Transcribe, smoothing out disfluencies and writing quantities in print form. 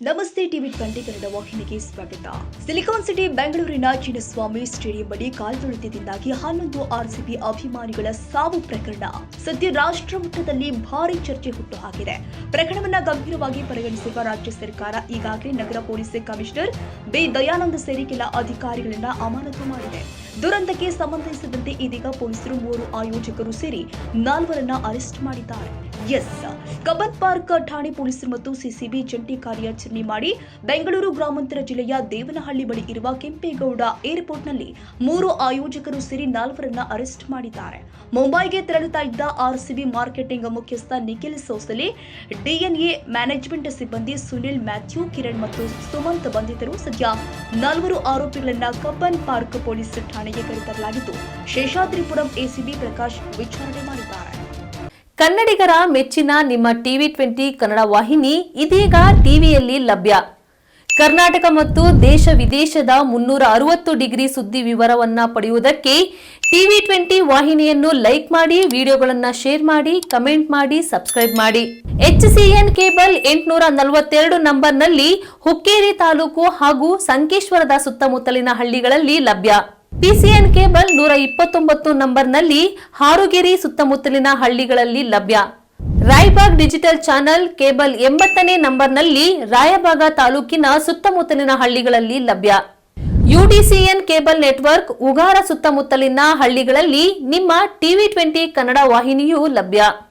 ನಮಸ್ತೆ ಟಿವಿ 20 ಕನ್ನಡ ವಾಹಿನಿಗೆ ಸ್ವಾಗತ. ಸಿಲಿಕಾನ್ ಸಿಟಿ ಬೆಂಗಳೂರಿನ ಚಿನ್ನಸ್ವಾಮಿ ಸ್ಟೇಡಿಯಂ ಬಳಿ ಕಾಲ್ತುಳಿತದಿಂದಾಗಿ 11 ಆರ್ಸಿಬಿ ಅಭಿಮಾನಿಗಳ ಸಾವು ಪ್ರಕರಣ ಸದ್ಯ ರಾಷ್ಟ್ರ ಮಟ್ಟದಲ್ಲಿ ಭಾರಿ ಚರ್ಚೆ ಹುಟ್ಟುಹಾಕಿದೆ. ಪ್ರಕರಣವನ್ನು ಗಂಭೀರವಾಗಿ ಪರಿಗಣಿಸಿರುವ ರಾಜ್ಯ ಸರ್ಕಾರ ಈಗಾಗಲೇ ನಗರ ಪೊಲೀಸ್ ಕಮಿಷನರ್ ಬಿ ದಯಾನಂದ ಸೇರಿ ಕೆಲ ಅಧಿಕಾರಿಗಳನ್ನು ಅಮಾನತು ಮಾಡಿದೆ. ದುರಂತಕ್ಕೆ ಸಂಬಂಧಿಸಿದಂತೆ ಇದೀಗ ಪೊಲೀಸರು 3 ಆಯೋಜಕರು ಸೇರಿ 4ರನ್ನ ಅರೆಸ್ಟ್ ಮಾಡಿದ್ದಾರೆ. ಕಬ್ಬನ್ ಪಾರ್ಕ್ ಠಾಣೆ ಪೊಲೀಸರು ಮತ್ತು ಸಿಸಿಬಿ ಜಂಟಿ ಕಾರ್ಯಾಚರಣೆ ಮಾಡಿ ಬೆಂಗಳೂರು ಗ್ರಾಮಾಂತರ ಜಿಲ್ಲೆಯ ದೇವನಹಳ್ಳಿ ಬಳಿ ಇರುವ ಕೆಂಪೇಗೌಡ ಏರ್ಪೋರ್ಟ್ನಲ್ಲಿ 3 ಆಯೋಜಕರು ಸೇರಿ 4ರನ್ನ ಅರೆಸ್ಟ್ ಮಾಡಿದ್ದಾರೆ. ಮುಂಬೈಗೆ ತೆರಳುತ್ತಾ ಇದ್ದ ಆರ್ಸಿಬಿ ಮಾರ್ಕೆಟಿಂಗ್ ಮುಖ್ಯಸ್ಥ ನಿಖಿಲ್ ಸೋಸಲೆ, ಡಿಎನ್ಎ ಮ್ಯಾನೇಜ್ಮೆಂಟ್ ಸಿಬ್ಬಂದಿ ಸುನಿಲ್, ಮ್ಯಾಥ್ಯೂ, ಕಿರಣ್ ಮತ್ತು ಸುಮಂತ್ ಬಂಧಿತರು. ಸದ್ಯ 4 ಆರೋಪಿಗಳನ್ನ ಕಬ್ಬನ್ ಪಾರ್ಕ್ ಪೊಲೀಸ್ ಠಾಣೆಗೆ ಕರೆತರಲಾಗಿದ್ದು, ಶೇಷಾದ್ರಿಪುರಂ ಎಸಿಬಿ ಪ್ರಕಾಶ್ ವಿಚಾರಣೆ ಮಾಡಿದ್ದಾರೆ. ಕನ್ನಡಿಗರ ಮೆಚ್ಚಿನ ನಿಮ್ಮ ಟಿವಿ 20 ಕನ್ನಡ ವಾಹಿನಿ ಇದೀಗ ಟಿವಿಯಲ್ಲಿ ಲಭ್ಯ. ಕರ್ನಾಟಕ ಮತ್ತು ದೇಶ ವಿದೇಶದ 360 ಡಿಗ್ರಿ ಸುದ್ದಿ ವಿವರವನ್ನ ಪಡೆಯುವುದಕ್ಕೆ ಟಿವಿ 20 ವಾಹಿನಿಯನ್ನು ಲೈಕ್ ಮಾಡಿ, ವಿಡಿಯೋಗಳನ್ನು ಶೇರ್ ಮಾಡಿ, ಕಮೆಂಟ್ ಮಾಡಿ, ಸಬ್ಸ್ಕ್ರೈಬ್ ಮಾಡಿ. HCN ಕೇಬಲ್ 842 ನಂಬರ್ನಲ್ಲಿ ಹುಕ್ಕೇರಿ ತಾಲೂಕು ಹಾಗೂ ಸಂಕೇಶ್ವರದ ಸುತ್ತಮುತ್ತಲಿನ ಹಳ್ಳಿಗಳಲ್ಲಿ ಲಭ್ಯ. PCN ಕೇಬಲ್ 129 ನಂಬರ್ನಲ್ಲಿ ಹಾರುಗೆರೆ ಸುತ್ತಮುತ್ತಲಿನ ಹಳ್ಳಿಗಳಲ್ಲಿ ಲಭ್ಯ. ರಾಯಬಾಗ್ ಡಿಜಿಟಲ್ ಚಾನೆಲ್ ಕೇಬಲ್ 80ನೇ ನಂಬರ್ನಲ್ಲಿ ರಾಯಬಾಗ ತಾಲೂಕಿನ ಸುತ್ತಮುತ್ತಲಿನ ಹಳ್ಳಿಗಳಲ್ಲಿ ಲಭ್ಯ. UDCN ಕೇಬಲ್ ನೆಟ್ವರ್ಕ್ ಉಗಾರ ಸುತ್ತಮುತ್ತಲಿನ ಹಳ್ಳಿಗಳಲ್ಲಿ ನಿಮ್ಮ ಟಿವಿ 20 ಕನ್ನಡ ವಾಹಿನಿಯೂ ಲಭ್ಯ.